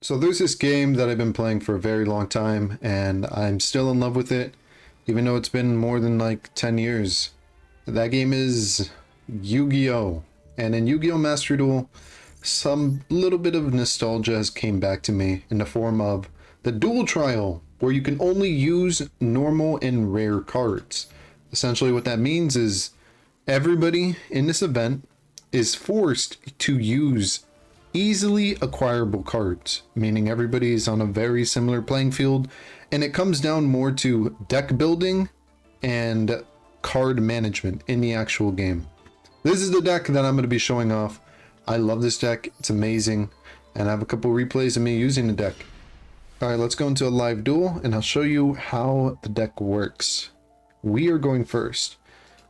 So there's this game that I've been playing for a very long time, and I'm still in love with it, even though it's been more than like 10 years. That game is Yu-Gi-Oh! And in Yu-Gi-Oh! Master Duel, some little bit of nostalgia has came back to me in the form of the dual trial, where you can only use normal and rare cards. Essentially what that means is everybody in this event is forced to use easily acquirable cards, meaning everybody is on a very similar playing field, and it comes down more to deck building and card management in the actual game. This is the deck that I'm going to be showing off. I love this deck, it's amazing, and I have a couple replays of me using the deck. Alright, let's go into a live duel and I'll show you how the deck works. We are going first.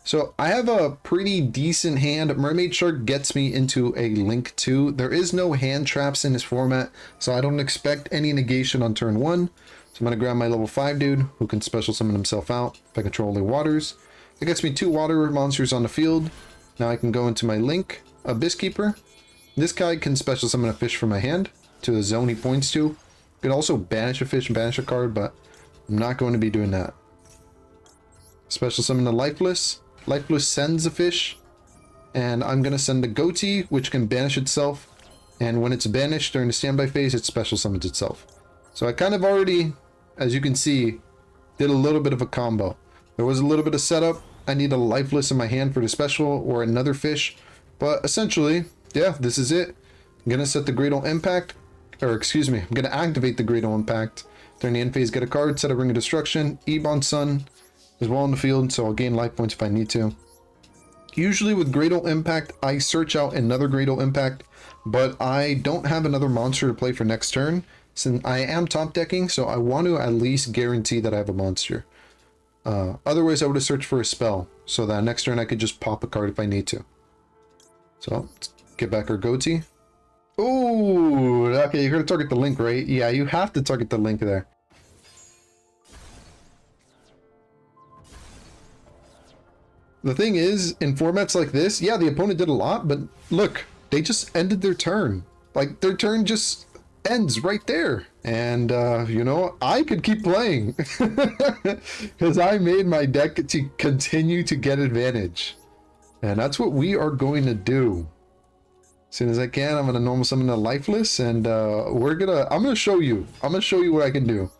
So I have a pretty decent hand. Mermaid Shark gets me into a Link 2. There is no hand traps in this format, so I don't expect any negation on turn 1. So I'm going to grab my level 5 dude, who can special summon himself out if I control only waters. That gets me 2 water monsters on the field. Now I can go into my Link, Abyss Keeper. This guy can special summon a fish from my hand to the zone he points to. You can also banish a fish and banish a card, but I'm not going to be doing that. Special summon the Lifeless. Lifeless sends a fish, and I'm going to send the Goatee, which can banish itself, and when it's banished during the standby phase, it special summons itself. So I kind of already, as you can see, did a little bit of a combo. There was a little bit of setup. I need a Lifeless in my hand for the special, or another fish, but essentially, yeah, this is it. I'm going to set the Great Ol' Impact, or excuse me, I'm going to activate the Great Ol' Impact. During the end phase, get a card, set a Ring of Destruction, Ebon Sun as well in the field, so I'll gain life points if I need to. Usually with Great Ol' Impact, I search out another Great Ol' Impact, but I don't have another monster to play for next turn, since I am top decking, so I want to at least guarantee that I have a monster. Otherwise, I would have searched for a spell, so that next turn I could just pop a card if I need to. So, let's get back our Goatee. Ooh, okay, you're going to target the Link, right? Yeah, you have to target the Link there. The thing is, in formats like this, yeah, the opponent did a lot, but look, they just ended their turn. Like, their turn just ends right there. And, you know, I could keep playing. Because I made my deck to continue to get advantage. And that's what we are going to do. As soon as I can, I'm going to normal summon the Lifeless, and I'm going to show you. I'm going to show you what I can do.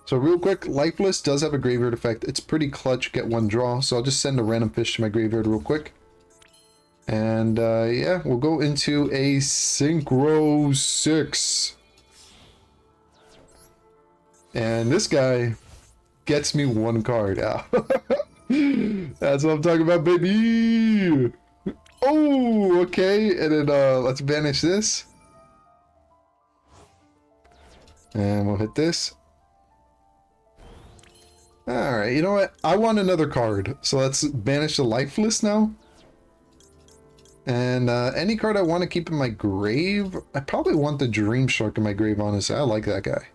So real quick, Lifeless does have a graveyard effect. It's pretty clutch, get 1 draw. So I'll just send a random fish to my graveyard real quick. And yeah, we'll go into a Synchro 6. And this guy gets me 1 card out. That's what I'm talking about, baby! Oh, okay. And then let's banish this. And we'll hit this. Alright, you know what? I want another card. So let's banish the Lifeless now. And any card I want to keep in my grave. I probably want the Dream Shark in my grave, honestly. I like that guy.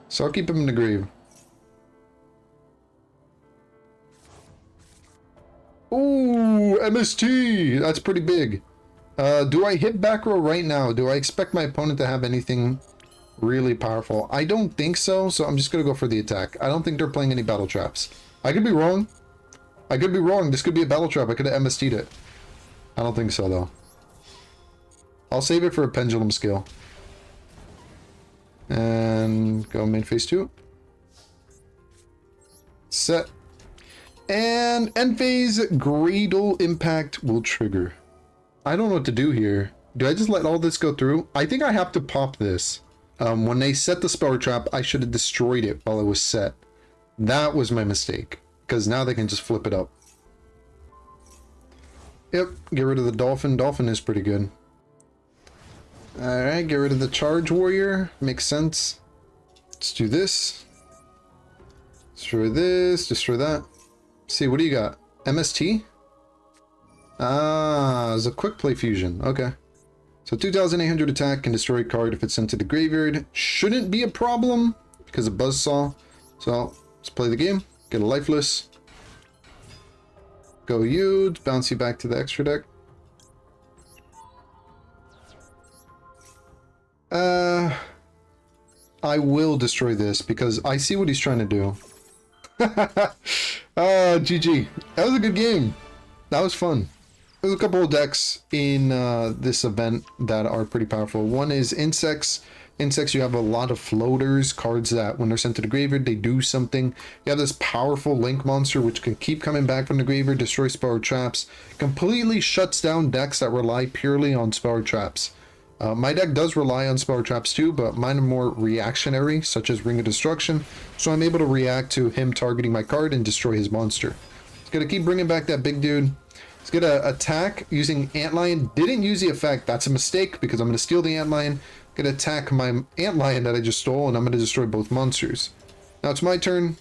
So I'll keep him in the grave. Ooh, MST! That's pretty big. Do I hit back row right now? Do I expect my opponent to have anything really powerful? I don't think so, so I'm just gonna go for the attack. I don't think they're playing any battle traps. I could be wrong. I could be wrong. This could be a battle trap. I could have MST'd it. I don't think so, though. I'll save it for a pendulum scale. And go main phase 2. Set. And end phase Great Ol' Impact will trigger. I don't know what to do here. Do I just let all this go through? I think I have to pop this. When they set the spell trap, I should have destroyed it while it was set. That was my mistake, because now they can just flip it up. Yep, get rid of the Dolphin. Dolphin is pretty good. Alright, get rid of the Charge Warrior. Makes sense. Let's do this. Destroy this, destroy that. See, what do you got? MST? Ah, it's a quick play fusion. Okay. So 2,800 attack, can destroy a card if it's sent to the graveyard. Shouldn't be a problem because of Buzzsaw. So let's play the game. Get a Lifeless. Go you, bounce you back to the extra deck. I will destroy this because I see what he's trying to do. GG. That was a good game. That was fun. There's a couple of decks in this event that are pretty powerful. One is Insects. Insects, you have a lot of floaters, cards that when they're sent to the graveyard, they do something. You have this powerful Link monster, which can keep coming back from the graveyard, destroy spell traps, completely shuts down decks that rely purely on spell traps. My deck does rely on spell traps too, but mine are more reactionary, such as Ring of Destruction, so I'm able to react to him targeting my card and destroy his monster. It's gonna keep bringing back that big dude. It's gonna attack using Antlion. Didn't use the effect, that's a mistake, because I'm gonna steal the Antlion. Gonna attack my Antlion that I just stole, and I'm gonna destroy both monsters. Now it's my turn.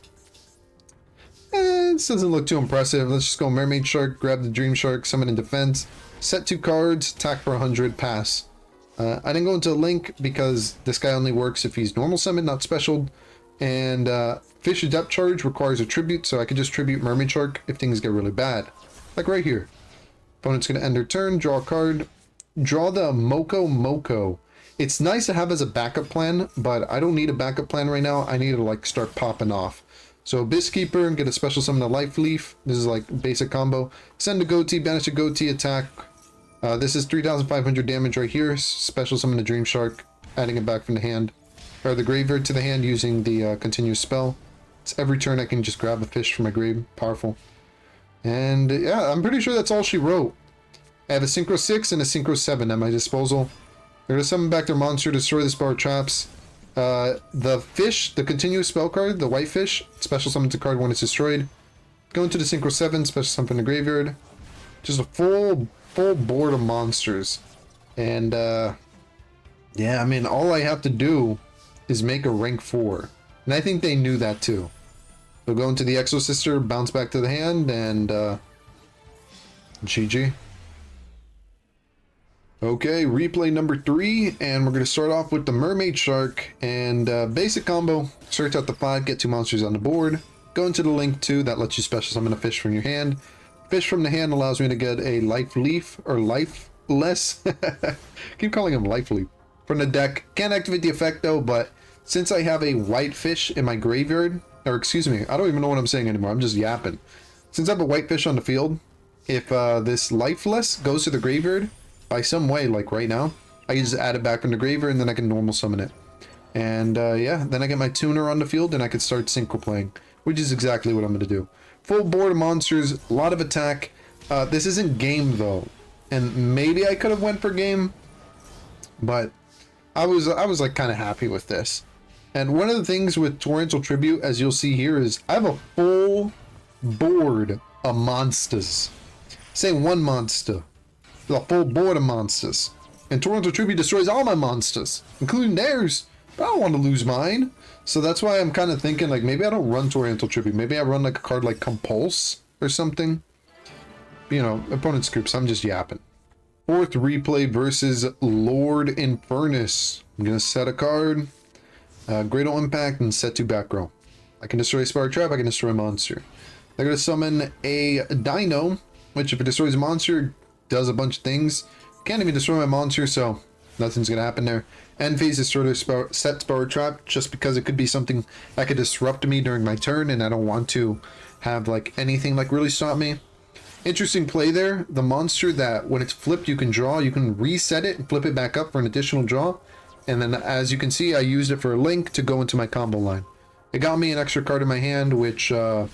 This doesn't look too impressive. Let's just go Mermaid Shark, grab the Dream Shark, summon in defense, set 2 cards, attack for 100, pass. I didn't go into Link because this guy only works if he's normal summon, not special. And Fish Depth Charge requires a tribute, so I can just tribute Mermaid Shark if things get really bad. Like right here. Opponent's gonna end their turn, draw a card, draw the Moko. It's nice to have as a backup plan, but I don't need a backup plan right now. I need to like start popping off. So Abyss Keeper, get a special summon a Life Leaf. This is like basic combo. Send a Goatee, banish a Goatee, attack. This is 3,500 damage right here. Special summon a Dream Shark, adding it back from the hand. Or the graveyard to the hand using the continuous spell. It's every turn I can just grab a fish from my grave. Powerful. And yeah, I'm pretty sure that's all she wrote. I have a Synchro 6 and a Synchro 7 at my disposal. They're gonna summon back their monster, destroy the spell traps. The fish, the continuous spell card, the whitefish, special summon to card when it's destroyed. Go into the Synchro 7, special summon from the graveyard. Just a full board of monsters. And yeah, I mean, all I have to do is make a rank 4. And I think they knew that too. So go into the Exo Sister, bounce back to the hand, and GG. Okay, replay number 3, and we're going to start off with the Mermaid Shark, and basic combo, search out the 5, get 2 monsters on the board, go into the Link 2, that lets you special summon a fish from your hand. Fish from the hand allows me to get a Life Leaf, or Lifeless, keep calling him Life Leaf, from the deck. Can't activate the effect though, but since I have a whitefish in my graveyard, or excuse me, I don't even know what I'm saying anymore, I'm just yapping. Since I have a whitefish on the field, if this Lifeless goes to the graveyard, by some way, like right now, I can just add it back from the graveyard and then I can normal summon it. And yeah, then I get my tuner on the field and I can start Synchro playing, which is exactly what I'm going to do. Full board of monsters, a lot of attack. This isn't game though, and maybe I could have went for game, but I was like kind of happy with this. And one of the things with Torrential Tribute, as you'll see here, is I have a full board of monsters. Say one monster. A full board of monsters. And Torrential Tribute destroys all my monsters, including theirs. But I don't want to lose mine. So that's why I'm kind of thinking, like, maybe I don't run Torrential Tribute. Maybe I run, like, a card like Compulse or something. You know, opponent's groups, I'm just yapping. 4th replay versus Lord Infernus. I'm going to set a card. Great Ol' Impact and set 2 back row. I can destroy a Spire Trap, I can destroy a monster. They're going to summon a Dino, which if it destroys a monster, does a bunch of things. Can't even destroy my monster, so nothing's gonna happen there. End phase is sort of set Spell Trap, just because it could be something that could disrupt me during my turn, and I don't want to have like anything like really stop me. Interesting play there. The monster that when it's flipped you can draw, you can reset it and flip it back up for an additional draw. And then as you can see, I used it for a Link to go into my combo line. It got me an extra card in my hand, which you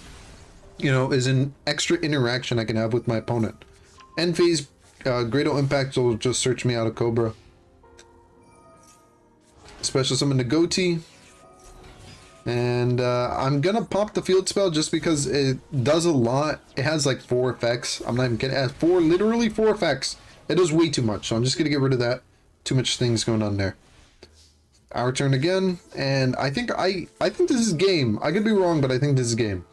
know, is an extra interaction I can have with my opponent. End phase, Great Ol' Impact will just search me out of Cobra. Special summon the Goatee. And I'm gonna pop the field spell just because it does a lot. It has like 4 effects. I'm not even kidding. It has literally 4 effects. It does way too much, so I'm just gonna get rid of that. Too much things going on there. Our turn again, and I think this is game. I could be wrong, but I think this is game.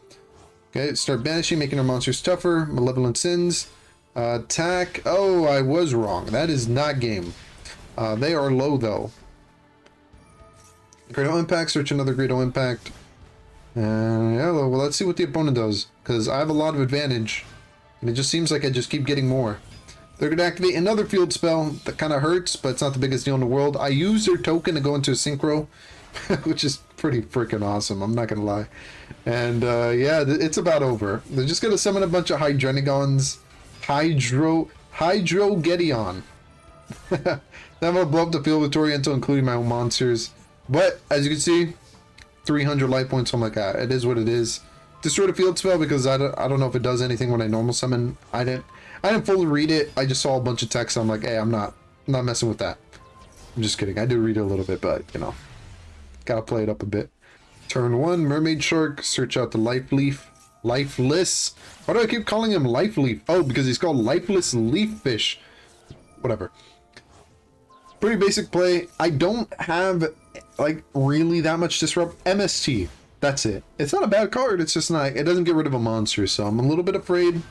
Okay, start banishing, making our monsters tougher. Malevolent Sins. Attack. Oh, I was wrong. That is not game. They are low though. Great Ol' Impact. Search another Great Ol' Impact. Yeah, well, let's see what the opponent does, because I have a lot of advantage, and it just seems like I just keep getting more. They're going to activate another field spell that kind of hurts, but it's not the biggest deal in the world. I use their token to go into a Synchro. which is pretty freaking awesome. I'm not gonna lie. And yeah, it's about over. They're just gonna summon a bunch of Hydrenigons, Hydrogeddon. Then I'm gonna blow up the field with Toriento, including my own monsters. But as you can see, 300 life points. So I'm like, it is what it is. Destroy the field spell because I don't know if it does anything when I normal summon. I didn't fully read it. I just saw a bunch of text. So I'm like, hey, I'm not messing with that. I'm just kidding. I do read it a little bit, but you know, gotta play it up a bit. Turn 1, Mermaid Shark. Search out the Lifeless. Why do I keep calling him Life Leaf? Oh, because he's called Lifeless Leaf Fish. Whatever. Pretty basic play. I don't have like really that much disrupt. MST. That's it. It's not a bad card. It's just not. It doesn't get rid of a monster, so I'm a little bit afraid.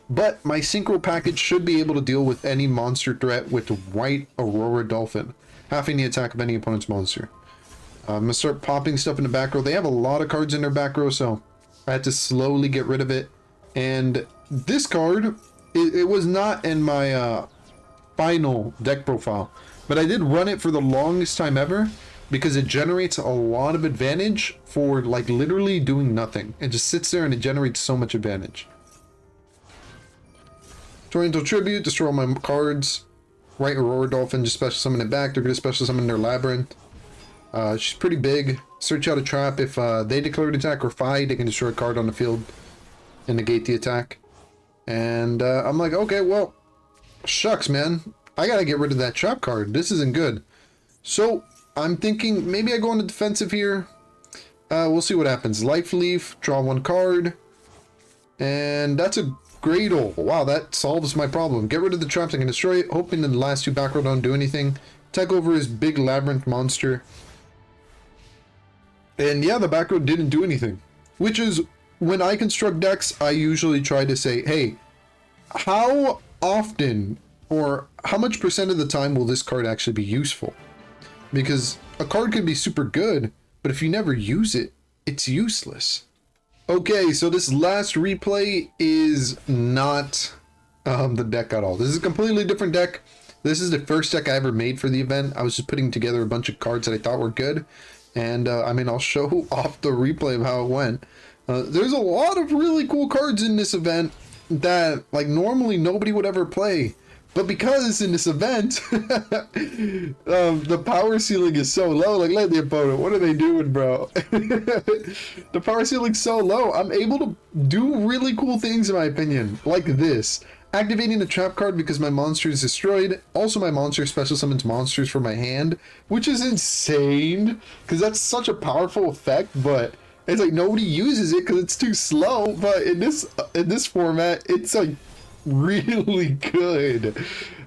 But my Synchro package should be able to deal with any monster threat with White Aurora Dolphin, halving the attack of any opponent's monster. I'm gonna start popping stuff in the back row. They have a lot of cards in their back row, so I had to slowly get rid of it. And this card, it was not in my final deck profile, but I did run it for the longest time ever because it generates a lot of advantage for like literally doing nothing. It just sits there and it generates so much advantage. Torrential Tribute, destroy all my cards. White Aurora Dolphin, just special summon it back. They're gonna special summon their Labyrinth. She's pretty big. Search out a trap. If they declare an attack or fight, they can destroy a card on the field and negate the attack. And I'm like, okay, well, shucks, man. I gotta get rid of that trap card. This isn't good. So I'm thinking maybe I go on the defensive here. We'll see what happens. Life Leaf, draw 1 card. And that's a Gradle. Wow, that solves my problem. Get rid of the traps. I can destroy it, hoping that the last 2 back row don't do anything. Take over his big Labyrinth monster. And yeah, the back row didn't do anything. Which is, when I construct decks, I usually try to say, hey, how often or how much percent of the time will this card actually be useful? Because a card can be super good, but if you never use it, it's useless. Okay, so this last replay is not the deck at all. This is a completely different deck. This is the first deck I ever made for the event. I was just putting together a bunch of cards that I thought were good. And I mean, I'll show off the replay of how it went. There's a lot of really cool cards in this event that like normally nobody would ever play. But because in this event, the power ceiling is so low, like let the opponent, what are they doing, bro? The power ceiling's so low, I'm able to do really cool things in my opinion, like this. Activating the trap card because my monster is destroyed. Also my monster special summons monsters from my hand, which is insane, because that's such a powerful effect, but it's like nobody uses it because it's too slow, but in this format, it's like really good.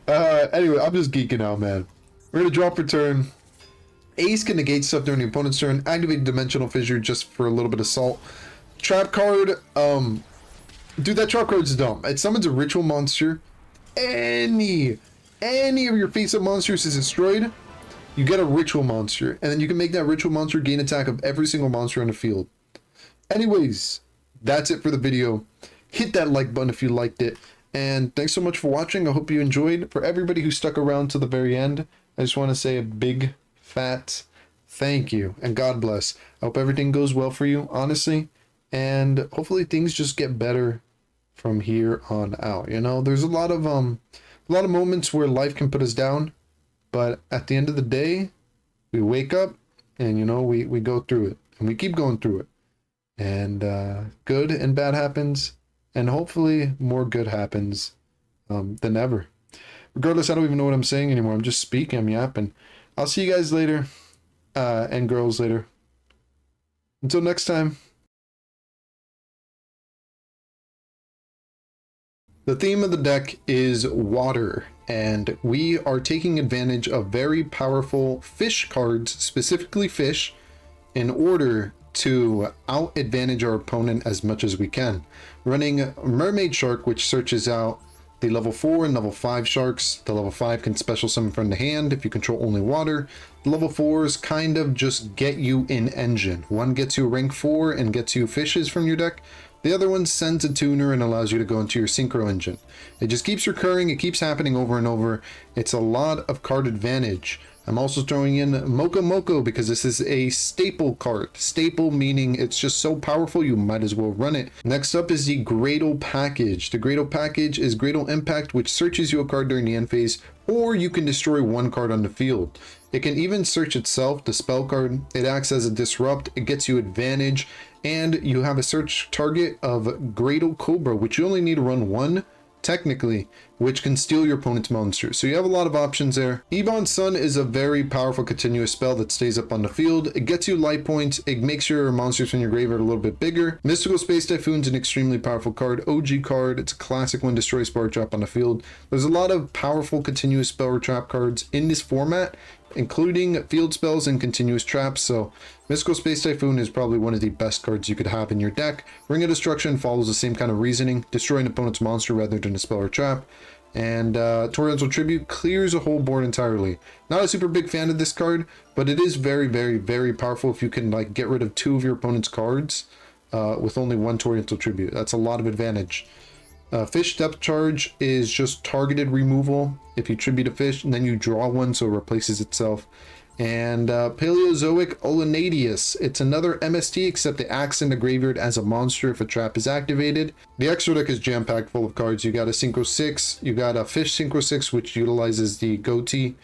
Anyway, I'm just geeking out, man. We're gonna drop for turn. Ace can negate stuff during the opponent's turn. Activate Dimensional Fissure just for a little bit of salt. Trap card, dude, that trap card's dumb. It summons a ritual monster. Any of your face-up monsters is destroyed, you get a ritual monster, and then you can make that ritual monster gain attack of every single monster on the field. Anyways, that's it for the video. Hit that like button if you liked it. And thanks so much for watching. I hope you enjoyed. For everybody who stuck around to the very end, I just want to say a big, fat thank you. And God bless. I hope everything goes well for you, honestly. And hopefully things just get better from here on out. You know, there's a lot of moments where life can put us down. But at the end of the day, we wake up and, you know, we go through it. And we keep going through it. And good and bad happens. And hopefully more good happens than ever. Regardless, I don't even know what I'm saying anymore. I'm just speaking. I'm yapping. I'll see you guys later. And girls later. Until next time. The theme of the deck is water. And we are taking advantage of very powerful fish cards, specifically fish, in order to out advantage our opponent as much as we can. Running Mermaid Shark, which searches out the level 4 and level 5 sharks. The level 5 can special summon from the hand if you control only water. The level 4s kind of just get you in engine. One gets you rank 4 and gets you fishes from your deck. The other one sends a tuner and allows you to go into your Synchro engine. It just keeps recurring, it keeps happening over and over. It's a lot of card advantage I'm also throwing in Mocha Moko because this is a staple card. Staple meaning it's just so powerful you might as well run it. Next up is the Gradle package. The Gradle package is Gradle Impact, which searches you a card during the end phase, or you can destroy one card on the field. It can even search itself, the spell card. It acts as a disrupt, it gets you advantage, and you have a search target of Gradle Cobra, which you only need to run one, technically, which can steal your opponent's monster. So you have a lot of options there. Ebon Sun is a very powerful continuous spell that stays up on the field. It gets you life points. It makes your monsters from your graveyard a little bit bigger. Mystical Space Typhoon is an extremely powerful card. OG card. It's a classic one. Destroy spell or trap on the field. There's a lot of powerful continuous spell or trap cards in this format, including field spells and continuous traps. So Mystical Space Typhoon is probably one of the best cards you could have in your deck. Ring of Destruction follows the same kind of reasoning, destroy an opponent's monster rather than a spell or trap. And Torrential Tribute clears a whole board entirely. Not a super big fan of this card, but it is very, very, very powerful if you can like get rid of 2 of your opponent's cards with only 1 Torrential Tribute. That's a lot of advantage. Fish Depth Charge is just targeted removal. If you tribute a fish and then you draw one, so it replaces itself. And Paleozoic Olenadius. It's another MST, except it acts in the graveyard as a monster if a trap is activated. The extra deck is jam-packed full of cards. You got a Synchro 6, you got a Fish Synchro 6, which utilizes the goatee.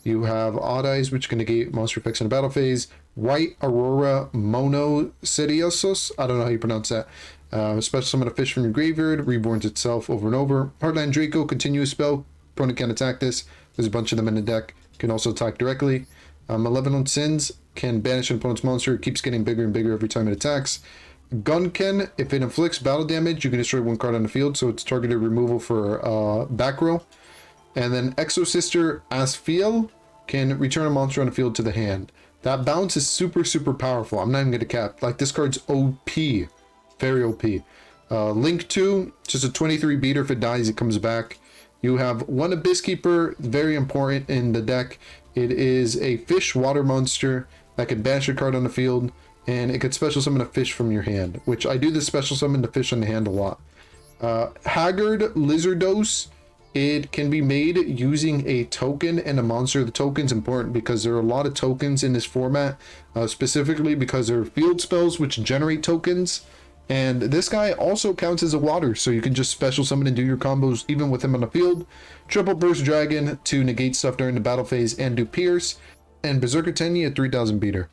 You have Odd Eyes, which can negate monster effects in a battle phase. White Aurora Monocidiosus. I don't know how you pronounce that. Special summon a fish from your graveyard, reborns itself over and over. Heartland Draco, continuous spell. Opponent can't attack this. There's a bunch of them in the deck. Can also attack directly. Malevolent Sins can banish an opponent's monster. It keeps getting bigger and bigger every time it attacks. Gunken, if it inflicts battle damage, you can destroy 1 card on the field, so it's targeted removal for back row. And then Exosister Asfiel can return a monster on the field to the hand. That bounce is super, super powerful. I'm not even going to cap. Like, this card's OP. Very OP. Link 2, just a 23 beater. If it dies, it comes back. You have 1 Abyss Keeper, very important in the deck. It is a fish water monster that can banish a card on the field, and it could special summon a fish from your hand, which I do this special summon the fish on the hand a lot. Haggard Lizardos, it can be made using a token and a monster. The token's important because there are a lot of tokens in this format, specifically because there are field spells which generate tokens. And this guy also counts as a water, so you can just special summon and do your combos even with him on the field. Triple Burst Dragon to negate stuff during the battle phase and do Pierce. And Berserker Tenyi at 3000 beater.